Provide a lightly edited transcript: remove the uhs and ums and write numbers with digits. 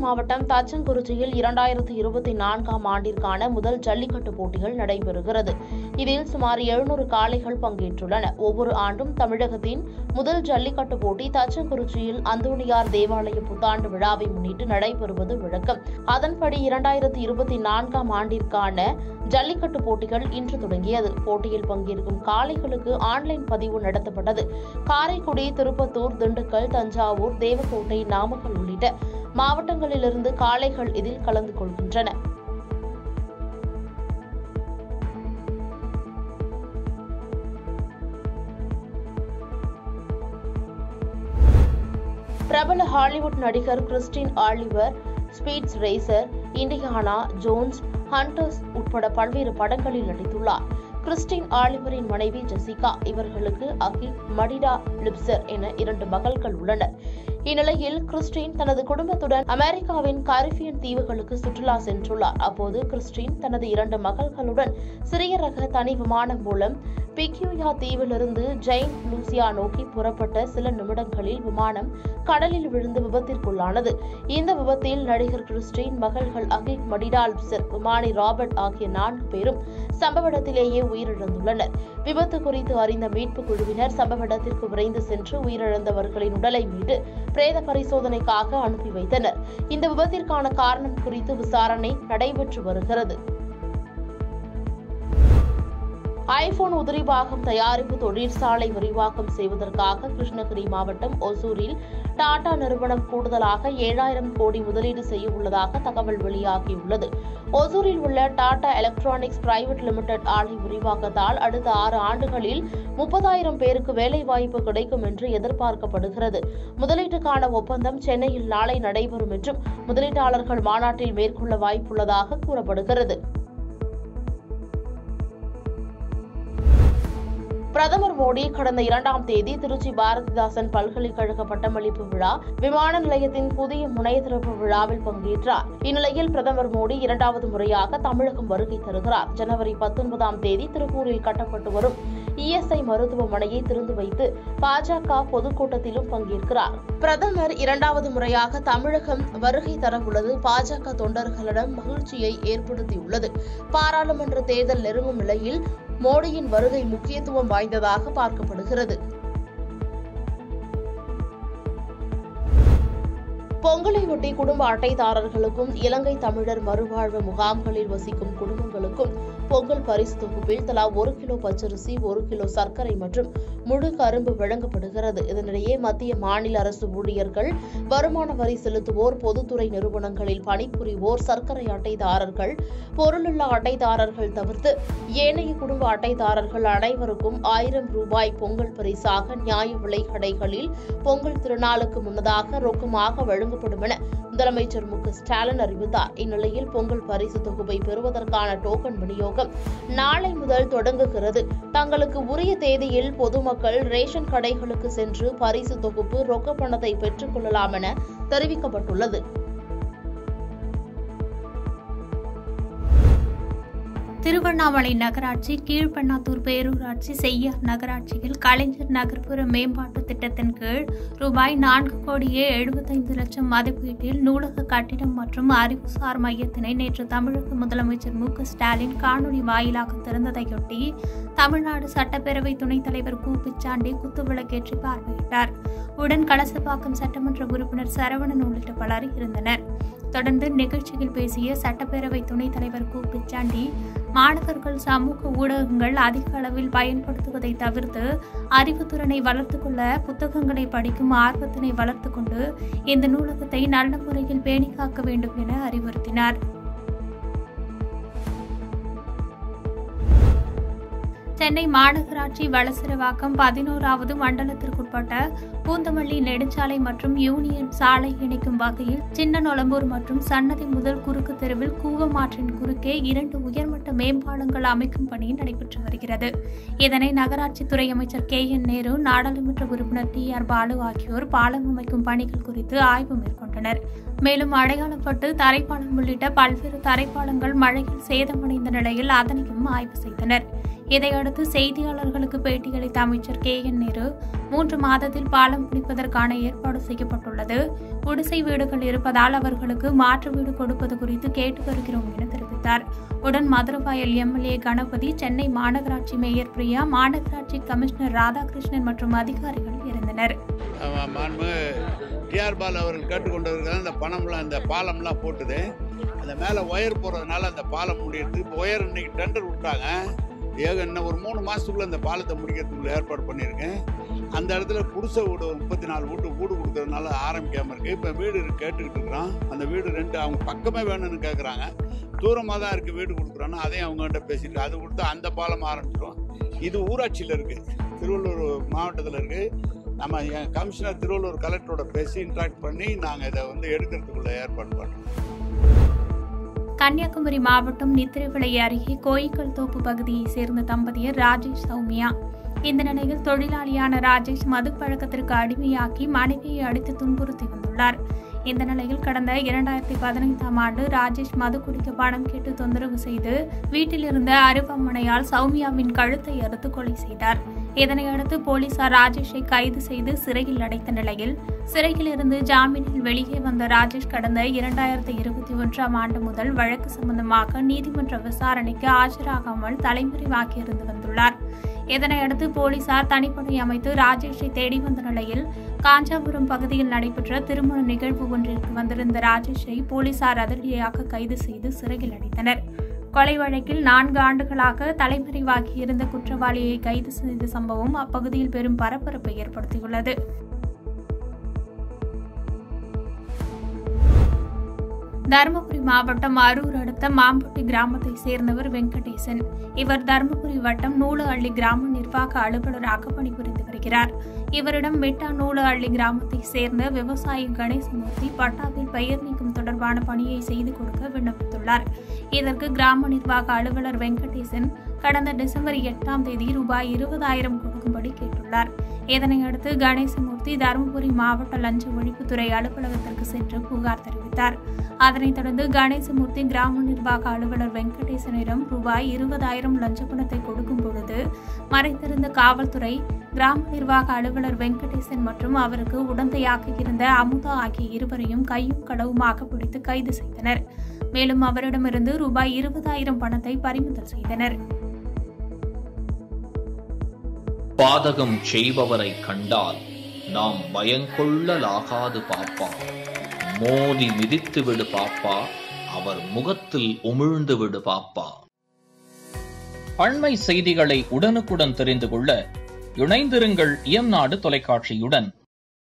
மாவட்டம் தச்சங்குறிச்சியில் 2024ஆம் ஆண்டிற்கான முதல் ஜல்லிக்கட்டு போட்டிகள் நடைபெறுகிறது. இதில் சுமார் 700 காளைகள் பங்கேற்றுள்ளன. ஒவ்வொரு ஆண்டும் தமிழகத்தின் முதல் ஜல்லிக்கட்டு போட்டி தச்சங்குறிச்சியில் அந்தோணியார் தேவாலய புத்தாண்டு விழாவை முன்னிட்டு நடைபெறுவது வழக்கம். அதன்படி 2024ஆம் ஆண்டிற்கான ஜல்லிக்கட்டு போட்டிகள் இன்று தொடங்கியது. போட்டியில் பங்கேற்கும் காளைகளுக்கு ஆன்லைன் பதிவு நடத்தப்பட்டது. காரைக்குடி, திருப்பத்தூர், திண்டுக்கல், தஞ்சாவூர், தேவக்கோட்டை, நாமக்கல் உள்ளிட்ட மாவட்டங்களிலிருந்து காளைகள் இதில் கலந்து கொள்கின்றன. பிரபல ஹாலிவுட் நடிகர் Christian Oliver Speed Racer, Indiana Jones, Hunters உட்பட பல்வேறு படங்களில் நடித்துள்ளார். கிறிஸ்டின் ஆலிவரின் மனைவி ஜெசிகா, இவர்களுக்கு அகில், மடிடா லிப்சர் என 2 மகள்கள் உள்ளனர். இந்நிலையில் கிறிஸ்டின் தனது குடும்பத்துடன் அமெரிக்காவின் கரிபியன் தீவுகளுக்கு சுற்றுலா சென்றுள்ளார். அப்போது கிறிஸ்டின் தனது 2 மகள்களுடன் சிறிய ரக தனி விமானம் மூலம் பிக்யூயா தீவிலிருந்து ஜெயின்ட் லூசியா நோக்கி புறப்பட்ட சில நிமிடங்களில் விமானம் கடலில் விழுந்து விபத்திற்குள்ளானது. இந்த விபத்தில் நடிகர் கிறிஸ்டின், மகள்கள் அகில், மடிடா லிப்சர், விமானி ராபர்ட் ஆகிய 4 பேரும் சம்பவ இடத்திலேயே உயிரிழந்துள்ளனர். விபத்து குறித்து அறிந்த மீட்புக் குழுவினர் சம்பவ இடத்திற்கு விரைந்து சென்று உயிரிழந்தவர்களின் உடலை மீட்டு பிரேத பரிசோதனைக்காக அனுப்பி வைத்தனர். இந்த விபத்திற்கான காரணம் குறித்து விசாரணை நடைபெற்று வருகிறது. ஐபோன் உதிரிபாகம் தயாரிப்பு தொழிற்சாலை விரிவாக்கம் செய்வதற்காக கிருஷ்ணகிரி மாவட்டம் ஒசூரில் டாடா நிறுவனம் கூடுதலாக 7000 கோடி முதலீடு செய்ய உள்ளதாக தகவல் வெளியாகியுள்ளது. ஒசூரில் உள்ள டாடா எலக்ட்ரானிக்ஸ் பிரைவேட் லிமிடெட் ஆலை விரிவாக்கத்தால் அடுத்த 6 ஆண்டுகளில் 30,000 பேருக்கு வேலைவாய்ப்பு கிடைக்கும் என்று எதிர்பார்க்கப்படுகிறது. முதலீட்டுக்கான ஒப்பந்தம் சென்னையில் நாளை நடைபெறும் என்றும் முதலீட்டாளர்கள் மாநாட்டில் மேற்கொள்ள வாய்ப்புள்ளதாக கூறப்படுகிறது. பிரதமர் மோடி கடந்த 2ஆம் தேதி திருச்சி பாரதிதாசன் பல்கலைக்கழக பட்டமளிப்பு விழா, விமான நிலையத்தின் புதிய முனைய திறப்பு விழாவில் பங்கேற்றார். இந்நிலையில் பிரதமர் மோடி 2வது முறையாக தமிழகம் வருகை தருகிறார். ஜனவரி 19ஆம் தேதி திருப்பூரில் கட்டப்பட்டு வரும் இஎஸ்ஐ மருத்துவமனையை திறந்து வைத்து பாஜக பொதுக்கூட்டத்திலும் பங்கேற்கிறார். பிரதமர் 2வது முறையாக தமிழகம் வருகை தரவுள்ளது பாஜக தொண்டர்களிடம் மகிழ்ச்சியை ஏற்படுத்தியுள்ளது. பாராளுமன்ற தேர்தல் நெருங்கும் நிலையில் மோடியின் வருகை முக்கியத்துவம் வாய்ந்ததாக பார்க்கப்படுகிறது. பொங்கலையொட்டி குடும்ப அட்டைதாரர்களுக்கும் இலங்கை தமிழர் மறுவாழ்வு முகாம்களில் வசிக்கும் குடும்பங்களுக்கும் பொங்கல் பரிசு தொகுப்பில் தலா 1 கிலோ பச்சரிசி, 1 கிலோ சர்க்கரை மற்றும் முழு கரும்பு வழங்கப்படுகிறது. இதனிடையே மத்திய மாநில அரசு ஊழியர்கள், வருமான வரி செலுத்துவோர், பொதுத்துறை நிறுவனங்களில் பணிபுரிவோர், சர்க்கரை அட்டைதாரர்கள், பொருளுள்ள அட்டைதாரர்கள் தவிர்த்து ஏனைய குடும்ப அட்டைதாரர்கள் அனைவருக்கும் 1000 ரூபாய் பொங்கல் பரிசாக நியாய விலை கடைகளில் பொங்கல் திருநாளுக்கு முன்னதாக ரொக்கமாக வழங்கப்படும் என முதலமைச்சர் மு க ஸ்டாலின் அறிவித்தார். இந்நிலையில் பொங்கல் பரிசு தொகுப்பை பெறுவதற்கான டோக்கன் விநியோகம் நாளை முதல் தொடங்குகிறது. தங்களுக்கு உரிய தேதியில் பொதுமக்கள் ரேஷன் கடைகளுக்கு சென்று பரிசு தொகுப்பு, ரொக்க பணத்தை பெற்றுக் கொள்ளலாம் என தெரிவிக்கப்பட்டுள்ளது. திருவண்ணாமலை நகராட்சி, கீழ்பெண்ணாத்தூர் பேரூராட்சி, செய்யார் நகராட்சியில் கலைஞர் நகர்ப்புற மேம்பாட்டு திட்டத்தின் கீழ் ரூபாய் 4,75,00,000 மதிப்பீட்டில் நூலக கட்டிடம் மற்றும் அறிவுசார் மையத்தினை நேற்று தமிழக முதலமைச்சர் மு க ஸ்டாலின் காணொலி வாயிலாக திறந்ததையொட்டி தமிழ்நாடு சட்டப்பேரவை துணைத் தலைவர் கு பிச்சாண்டி குத்துவிளக்கேற்றி பார்வையிட்டார். உடன் கலசப்பாக்கம் சட்டமன்ற உறுப்பினர் சரவணன் உள்ளிட்ட பலர் இருந்தனர். தொடர்ந்து நிகழ்ச்சியில் பேசிய சட்டப்பேரவை துணைத் தலைவர் கு பிச்சாண்டி, மாணவர்கள் சமூக ஊடகங்கள் அதிக அளவில் பயன்படுத்துவதை தவிர்த்து அறிவுத்திறனை வளர்த்துக் கொள்ள புத்தகங்களை படிக்கும் ஆர்வத்தினை வளர்த்துக் கொண்டு இந்த நூலகத்தை நல்ல முறையில் பேணி காக்க வேண்டும் என அறிவுறுத்தினார். சென்னை மாநகராட்சி வளசரவாக்கம் 11வது மண்டலத்திற்குட்பட்ட பூந்தமல்லி நெடுஞ்சாலை மற்றும் யூனியன் சாலை இணைக்கும் வகையில் சின்னநொளம்பூர் மற்றும் சன்னதி முதல் குறுக்கு தெருவில் கூவமாற்றின் குறுக்கே 2 உயர்மட்ட மேம்பாலங்கள் அமைக்கும் பணி நடைபெற்று வருகிறது. இதனை நகராட்சி துறை அமைச்சர் KN நேரு, நாடாளுமன்ற உறுப்பினர் TR பாலு ஆகியோர் பாலம் அமைக்கும் பணிகள் குறித்து ஆய்வு மேற்கொண்டனர். மேலும் அடையாளப்பட்டு தரைப்பாலம் உள்ளிட்ட பல்வேறு தரைப்பாலங்கள் மழையில் சேதமடைந்த நிலையில் அதனையும் ஆய்வு செய்தனர். இதையடுத்து செய்தியாளர்களுக்கு பேட்டியளித்த அமைச்சர் KN நேரு 3 மாதத்தில் பாலம் பிடிப்பதற்கான ஏற்பாடு செய்யப்பட்டுள்ளது. குடிசை வீடுகள் இருப்பதால் அவர்களுக்கு மாற்று வீடு கொடுப்பது குறித்து கேட்டு வருகிறோம் என தெரிவித்தார். உடன் மதுரவாயல் MLA கணபதி, சென்னை மாநகராட்சி மேயர் பிரியா, மாநகராட்சி கமிஷனர் ராதாகிருஷ்ணன் மற்றும் அதிகாரிகள் இருந்தனர். TR பாலு அவர்கள் கேட்டுக்கொண்டிருக்கிற அந்த பணம்லாம் அந்த பாலம்லாம் போட்டுது, அந்த மேலே ஒயர் போடுறதுனால அந்த பாலம் முடியறது. இப்போ ஒயர் இன்னைக்கு டெண்டர் விட்டாங்க. இன்னும் ஒரு 3 மாதத்துக்குள்ளே அந்த பாலத்தை முடிக்கிறதுக்குள்ள ஏற்பாடு பண்ணியிருக்கேன். அந்த இடத்துல குடிசை வீடு 34 வீடு கொடுக்கறதுனால ஆரம்பிக்காமல் இருக்குது. இப்போ வீடு கேட்டுக்கிட்டு இருக்கிறோம். அந்த வீடு 2 அவங்க பக்கமே வேணும்னு கேட்குறாங்க. தூரமாக தான் இருக்குது வீடு கொடுக்குறோன்னா அதையும் அவங்ககிட்ட பேசிட்டு அது கொடுத்து அந்த பாலம் ஆரம்பிச்சிடும். இது ஊராட்சியில் இருக்குது, திருவள்ளூர் மாவட்டத்தில் இருக்குது. நம்ம கமிஷனர் திருவள்ளூர் கலெக்டரோட பேசி இன்ட்ராக்ட் பண்ணி நாங்கள் இதை எடுக்கிறதுக்குள்ள ஏற்பாடு பண்ணுறோம். கன்னியாகுமரி மாவட்டம் நித்திரைவிளை அருகே கோயிக்கல் தோப்பு பகுதியைச் சேர்ந்த தம்பதியர் ராஜேஷ், சௌமியா. இந்த நிலையில் தொழிலாளியான ராஜேஷ் மது பழக்கத்திற்கு அடிமையாக்கி மனைவியை அடித்து துன்புறுத்தி வந்துள்ளார். இந்த நிலையில் கடந்த 2015ஆம் ஆண்டு ராஜேஷ் மது குடிக்க பணம் கேட்டு தொந்தரவு செய்து வீட்டில் இருந்த அருவாமனையால் சௌமியாவின் கழுத்தை அறுத்து கொலை செய்தார். இதனையடுத்து போலீசார் ராஜேஷை கைது செய்து சிறையில் அடைத்த நிலையில் சிறையில் இருந்து ஜாமீனில் வெளியே வந்த ராஜேஷ் கடந்த 2021ஆம் ஆண்டு முதல் வழக்கு சம்பந்தமாக நீதிமன்ற விசாரணைக்கு ஆஜராகாமல் தலைமறைவாகியிருந்து வந்துள்ளார். இதனையடுத்து போலீசார் தனிப்படை அமைத்து ராஜேஷை தேடி வந்த நிலையில் காஞ்சாபுரம் பகுதியில் நடைபெற்ற திருமண நிகழ்வு ஒன்றிற்கு வந்திருந்த ராஜேஷை போலீசார் அதிரடியாக கைது செய்து சிறையில் அடைத்தனர். கொலை வழக்கில் 4 ஆண்டுகளாக தலைமறைவாகியிருந்த குற்றவாளியை கைது செய்த சம்பவம் அப்பகுதியில் பெரும் பரபரப்பை ஏற்படுத்தியுள்ளது. தருமபுரி மாவட்டம் அரூர் அடுத்த மாம்பட்டி கிராமத்தை சேர்ந்தவர் வெங்கடேசன். இவர் தருமபுரி வட்டம் நூலஅள்ளி கிராம நிர்வாக அலுவலராக பணிபுரிந்து வருகிறார். இவரிடம் மெட்டா நூலஅள்ளி கிராமத்தை சேர்ந்த விவசாயி கணேசமூர்த்தி பட்டாவில் பெயர் நீக்கம் தொடர்பான பணியை செய்து கொடுக்க விண்ணப்பித்துள்ளார். இதற்கு கிராம நிர்வாக அலுவலர் வெங்கடேசன் கடந்த டிசம்பர் 8ஆம் தேதி ரூபாய் 20,000 கொடுக்கும்படி கேட்டுள்ளார். இதனையடுத்து கணேசமூர்த்தி தருமபுரி மாவட்ட லஞ்ச ஒழிப்புத்துறை அலுவலகத்திற்கு சென்று புகார் தெரிவித்தார். அதனைத் தொடர்ந்து கணேசமூர்த்தி கிராம நிர்வாக அலுவலர் வெங்கடேசனிடம் ரூபாய் 20,000 லஞ்ச பணத்தை கொடுக்கும் பொழுது மறைந்திருந்த காவல்துறை கிராம நிர்வாக அலுவலர் வெங்கடேசன் மற்றும் அவருக்கு உடந்தையாக இருந்த அமுதா ஆகிய இருவரையும் கையும் களவுமாக பிடித்து கைது செய்தனர். மேலும் அவரிடமிருந்து ரூபாய் 20,000 பணத்தை பறிமுதல் செய்தனர். பாதகம் செய்பவரை கண்டால் நாம் பயங்கொள்ளலாகாது பாப்பா, மோதி மிதித்து விடு பாப்பா, அவர் முகத்தில் உமிழ்ந்து விடு பாப்பா. அண்மை செய்திகளை உடனுக்குடன் தெரிந்து கொள்ள இணைந்திருங்கள் இயம்நாடு தொலைக்காட்சியுடன்.